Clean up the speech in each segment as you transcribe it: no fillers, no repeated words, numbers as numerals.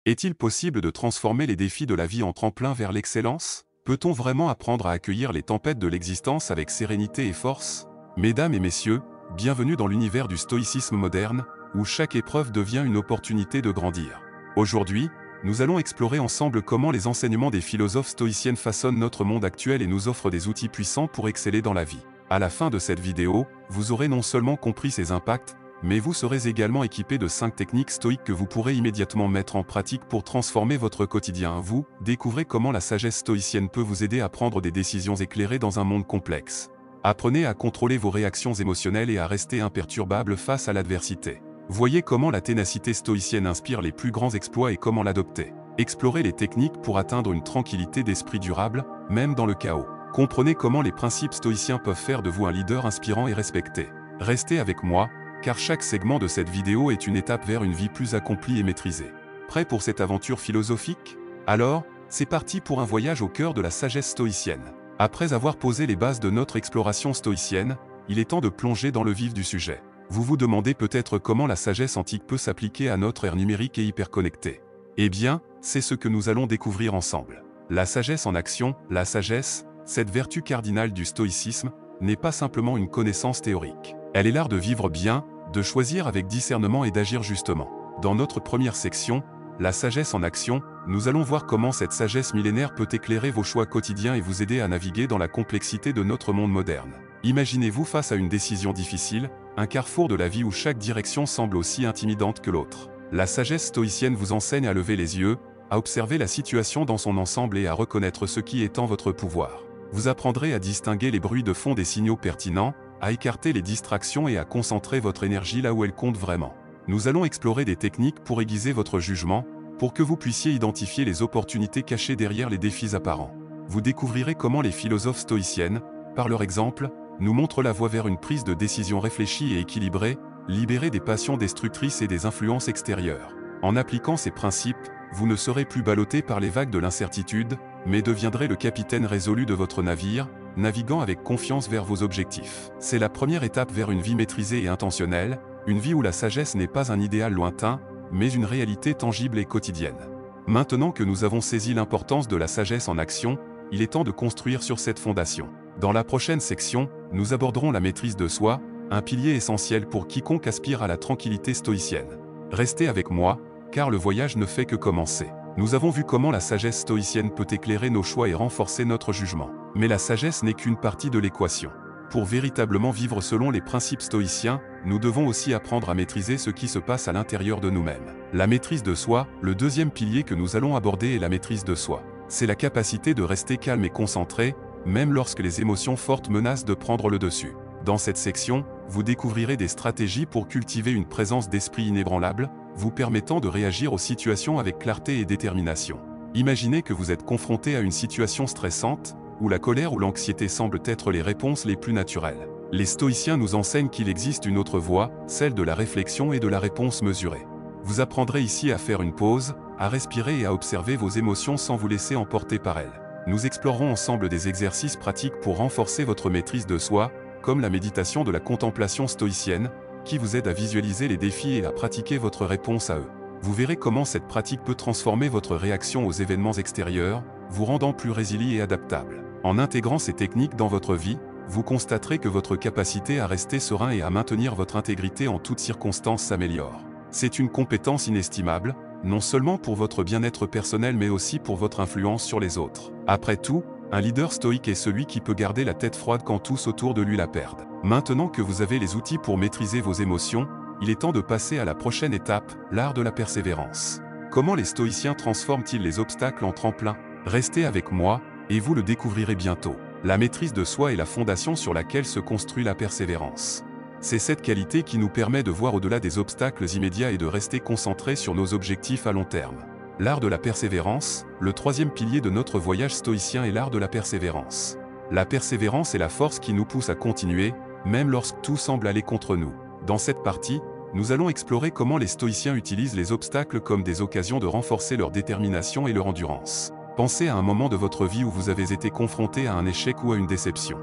Est-il possible de transformer les défis de la vie en tremplin vers l'excellence? Peut-on vraiment apprendre à accueillir les tempêtes de l'existence avec sérénité et force? Mesdames et messieurs, bienvenue dans l'univers du stoïcisme moderne, où chaque épreuve devient une opportunité de grandir. Aujourd'hui, nous allons explorer ensemble comment les enseignements des philosophes stoïciennes façonnent notre monde actuel et nous offrent des outils puissants pour exceller dans la vie. À la fin de cette vidéo, vous aurez non seulement compris ses impacts, mais vous serez également équipé de 5 techniques stoïques que vous pourrez immédiatement mettre en pratique pour transformer votre quotidien. Vous découvrez comment la sagesse stoïcienne peut vous aider à prendre des décisions éclairées dans un monde complexe. Apprenez à contrôler vos réactions émotionnelles et à rester imperturbable face à l'adversité. Voyez comment la ténacité stoïcienne inspire les plus grands exploits et comment l'adopter. Explorez les techniques pour atteindre une tranquillité d'esprit durable, même dans le chaos. Comprenez comment les principes stoïciens peuvent faire de vous un leader inspirant et respecté. Restez avec moi, car chaque segment de cette vidéo est une étape vers une vie plus accomplie et maîtrisée. Prêt pour cette aventure philosophique? Alors, c'est parti pour un voyage au cœur de la sagesse stoïcienne. Après avoir posé les bases de notre exploration stoïcienne, il est temps de plonger dans le vif du sujet. Vous vous demandez peut-être comment la sagesse antique peut s'appliquer à notre ère numérique et hyperconnectée. Eh bien, c'est ce que nous allons découvrir ensemble. La sagesse en action, la sagesse, cette vertu cardinale du stoïcisme, n'est pas simplement une connaissance théorique. Elle est l'art de vivre bien, de choisir avec discernement et d'agir justement. Dans notre première section, la sagesse en action, nous allons voir comment cette sagesse millénaire peut éclairer vos choix quotidiens et vous aider à naviguer dans la complexité de notre monde moderne. Imaginez-vous face à une décision difficile, un carrefour de la vie où chaque direction semble aussi intimidante que l'autre. La sagesse stoïcienne vous enseigne à lever les yeux, à observer la situation dans son ensemble et à reconnaître ce qui est en votre pouvoir. Vous apprendrez à distinguer les bruits de fond des signaux pertinents, à écarter les distractions et à concentrer votre énergie là où elle compte vraiment. Nous allons explorer des techniques pour aiguiser votre jugement, pour que vous puissiez identifier les opportunités cachées derrière les défis apparents. Vous découvrirez comment les philosophes stoïciennes, par leur exemple, nous montrent la voie vers une prise de décision réfléchie et équilibrée, libérée des passions destructrices et des influences extérieures. En appliquant ces principes, vous ne serez plus ballotté par les vagues de l'incertitude, mais deviendrez le capitaine résolu de votre navire, naviguant avec confiance vers vos objectifs. C'est la première étape vers une vie maîtrisée et intentionnelle, une vie où la sagesse n'est pas un idéal lointain, mais une réalité tangible et quotidienne. Maintenant que nous avons saisi l'importance de la sagesse en action, il est temps de construire sur cette fondation. Dans la prochaine section, nous aborderons la maîtrise de soi, un pilier essentiel pour quiconque aspire à la tranquillité stoïcienne. Restez avec moi, car le voyage ne fait que commencer. Nous avons vu comment la sagesse stoïcienne peut éclairer nos choix et renforcer notre jugement. Mais la sagesse n'est qu'une partie de l'équation. Pour véritablement vivre selon les principes stoïciens, nous devons aussi apprendre à maîtriser ce qui se passe à l'intérieur de nous-mêmes. La maîtrise de soi, le deuxième pilier que nous allons aborder est la maîtrise de soi. C'est la capacité de rester calme et concentré, même lorsque les émotions fortes menacent de prendre le dessus. Dans cette section, vous découvrirez des stratégies pour cultiver une présence d'esprit inébranlable, vous permettant de réagir aux situations avec clarté et détermination. Imaginez que vous êtes confronté à une situation stressante, où la colère ou l'anxiété semblent être les réponses les plus naturelles. Les stoïciens nous enseignent qu'il existe une autre voie, celle de la réflexion et de la réponse mesurée. Vous apprendrez ici à faire une pause, à respirer et à observer vos émotions sans vous laisser emporter par elles. Nous explorerons ensemble des exercices pratiques pour renforcer votre maîtrise de soi, comme la méditation de la contemplation stoïcienne, qui vous aide à visualiser les défis et à pratiquer votre réponse à eux. Vous verrez comment cette pratique peut transformer votre réaction aux événements extérieurs, vous rendant plus résilient et adaptable. En intégrant ces techniques dans votre vie, vous constaterez que votre capacité à rester serein et à maintenir votre intégrité en toutes circonstances s'améliore. C'est une compétence inestimable, non seulement pour votre bien-être personnel mais aussi pour votre influence sur les autres. Après tout, un leader stoïque est celui qui peut garder la tête froide quand tous autour de lui la perdent. Maintenant que vous avez les outils pour maîtriser vos émotions, il est temps de passer à la prochaine étape, l'art de la persévérance. Comment les stoïciens transforment-ils les obstacles en tremplin? Restez avec moi, et vous le découvrirez bientôt. La maîtrise de soi est la fondation sur laquelle se construit la persévérance. C'est cette qualité qui nous permet de voir au-delà des obstacles immédiats et de rester concentrés sur nos objectifs à long terme. L'art de la persévérance, le troisième pilier de notre voyage stoïcien est l'art de la persévérance. La persévérance est la force qui nous pousse à continuer, même lorsque tout semble aller contre nous. Dans cette partie, nous allons explorer comment les stoïciens utilisent les obstacles comme des occasions de renforcer leur détermination et leur endurance. Pensez à un moment de votre vie où vous avez été confronté à un échec ou à une déception.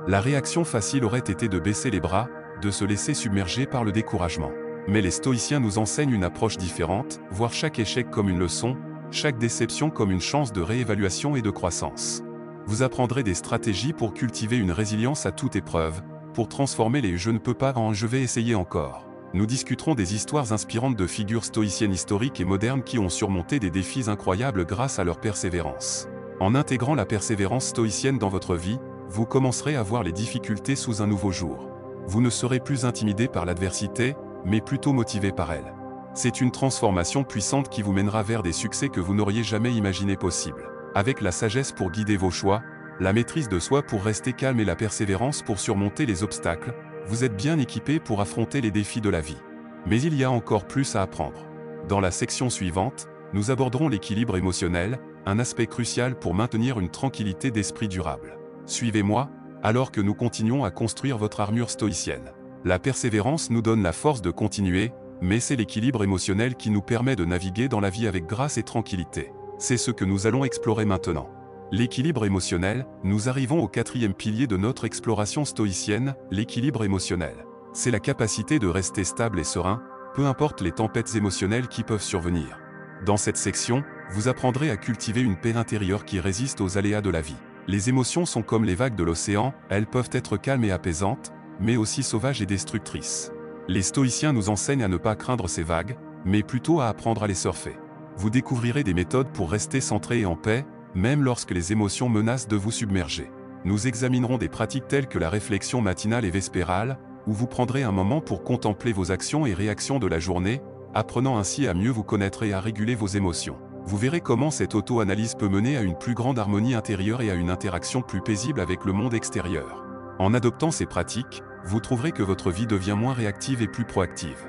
La réaction facile aurait été de baisser les bras, de se laisser submerger par le découragement. Mais les stoïciens nous enseignent une approche différente, voir chaque échec comme une leçon, chaque déception comme une chance de réévaluation et de croissance. Vous apprendrez des stratégies pour cultiver une résilience à toute épreuve, pour transformer les « je ne peux pas » en « je vais essayer encore ». Nous discuterons des histoires inspirantes de figures stoïciennes historiques et modernes qui ont surmonté des défis incroyables grâce à leur persévérance. En intégrant la persévérance stoïcienne dans votre vie, vous commencerez à voir les difficultés sous un nouveau jour. Vous ne serez plus intimidé par l'adversité, mais plutôt motivé par elle. C'est une transformation puissante qui vous mènera vers des succès que vous n'auriez jamais imaginé possibles. Avec la sagesse pour guider vos choix, la maîtrise de soi pour rester calme et la persévérance pour surmonter les obstacles, vous êtes bien équipé pour affronter les défis de la vie. Mais il y a encore plus à apprendre. Dans la section suivante, nous aborderons l'équilibre émotionnel, un aspect crucial pour maintenir une tranquillité d'esprit durable. Suivez-moi, alors que nous continuons à construire votre armure stoïcienne. La persévérance nous donne la force de continuer, mais c'est l'équilibre émotionnel qui nous permet de naviguer dans la vie avec grâce et tranquillité. C'est ce que nous allons explorer maintenant. L'équilibre émotionnel, nous arrivons au 4e pilier de notre exploration stoïcienne, l'équilibre émotionnel. C'est la capacité de rester stable et serein, peu importe les tempêtes émotionnelles qui peuvent survenir. Dans cette section, vous apprendrez à cultiver une paix intérieure qui résiste aux aléas de la vie. Les émotions sont comme les vagues de l'océan, elles peuvent être calmes et apaisantes, mais aussi sauvages et destructrices. Les stoïciens nous enseignent à ne pas craindre ces vagues, mais plutôt à apprendre à les surfer. Vous découvrirez des méthodes pour rester centré et en paix, même lorsque les émotions menacent de vous submerger. Nous examinerons des pratiques telles que la réflexion matinale et vespérale, où vous prendrez un moment pour contempler vos actions et réactions de la journée, apprenant ainsi à mieux vous connaître et à réguler vos émotions. Vous verrez comment cette auto-analyse peut mener à une plus grande harmonie intérieure et à une interaction plus paisible avec le monde extérieur. En adoptant ces pratiques, vous trouverez que votre vie devient moins réactive et plus proactive.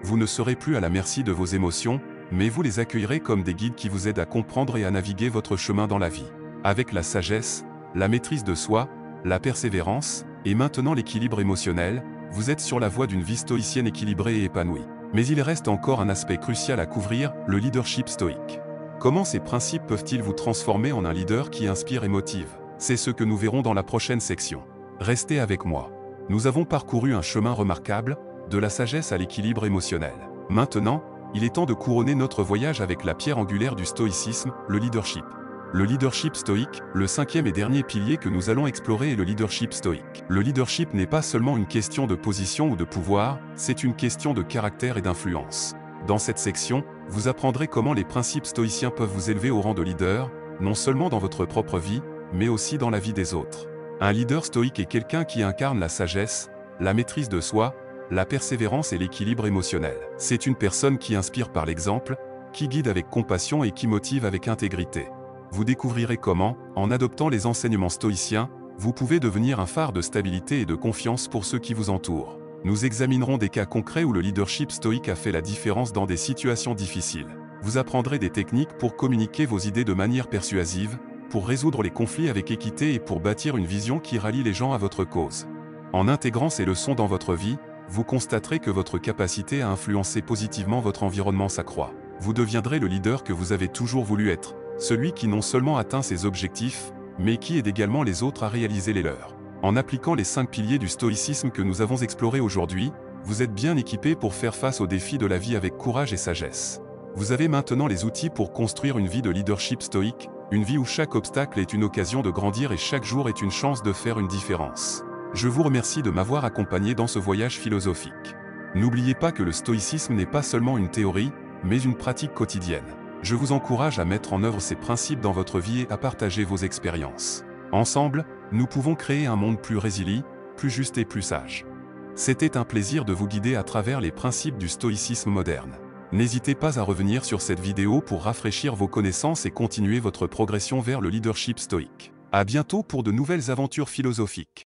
Vous ne serez plus à la merci de vos émotions, mais vous les accueillerez comme des guides qui vous aident à comprendre et à naviguer votre chemin dans la vie. Avec la sagesse, la maîtrise de soi, la persévérance, et maintenant l'équilibre émotionnel, vous êtes sur la voie d'une vie stoïcienne équilibrée et épanouie. Mais il reste encore un aspect crucial à couvrir, le leadership stoïque. Comment ces principes peuvent-ils vous transformer en un leader qui inspire et motive? C'est ce que nous verrons dans la prochaine section. Restez avec moi. Nous avons parcouru un chemin remarquable, de la sagesse à l'équilibre émotionnel. Maintenant, il est temps de couronner notre voyage avec la pierre angulaire du stoïcisme, le leadership. Le leadership stoïque, le 5e et dernier pilier que nous allons explorer est le leadership stoïque. Le leadership n'est pas seulement une question de position ou de pouvoir, c'est une question de caractère et d'influence. Dans cette section, vous apprendrez comment les principes stoïciens peuvent vous élever au rang de leader, non seulement dans votre propre vie, mais aussi dans la vie des autres. Un leader stoïque est quelqu'un qui incarne la sagesse, la maîtrise de soi, la persévérance et l'équilibre émotionnel. C'est une personne qui inspire par l'exemple, qui guide avec compassion et qui motive avec intégrité. Vous découvrirez comment, en adoptant les enseignements stoïciens, vous pouvez devenir un phare de stabilité et de confiance pour ceux qui vous entourent. Nous examinerons des cas concrets où le leadership stoïque a fait la différence dans des situations difficiles. Vous apprendrez des techniques pour communiquer vos idées de manière persuasive, pour résoudre les conflits avec équité et pour bâtir une vision qui rallie les gens à votre cause. En intégrant ces leçons dans votre vie, vous constaterez que votre capacité à influencer positivement votre environnement s'accroît. Vous deviendrez le leader que vous avez toujours voulu être, celui qui non seulement atteint ses objectifs, mais qui aide également les autres à réaliser les leurs. En appliquant les 5 piliers du stoïcisme que nous avons explorés aujourd'hui, vous êtes bien équipé pour faire face aux défis de la vie avec courage et sagesse. Vous avez maintenant les outils pour construire une vie de leadership stoïque, une vie où chaque obstacle est une occasion de grandir et chaque jour est une chance de faire une différence. Je vous remercie de m'avoir accompagné dans ce voyage philosophique. N'oubliez pas que le stoïcisme n'est pas seulement une théorie, mais une pratique quotidienne. Je vous encourage à mettre en œuvre ces principes dans votre vie et à partager vos expériences. Ensemble, nous pouvons créer un monde plus résilient, plus juste et plus sage. C'était un plaisir de vous guider à travers les principes du stoïcisme moderne. N'hésitez pas à revenir sur cette vidéo pour rafraîchir vos connaissances et continuer votre progression vers le leadership stoïque. À bientôt pour de nouvelles aventures philosophiques.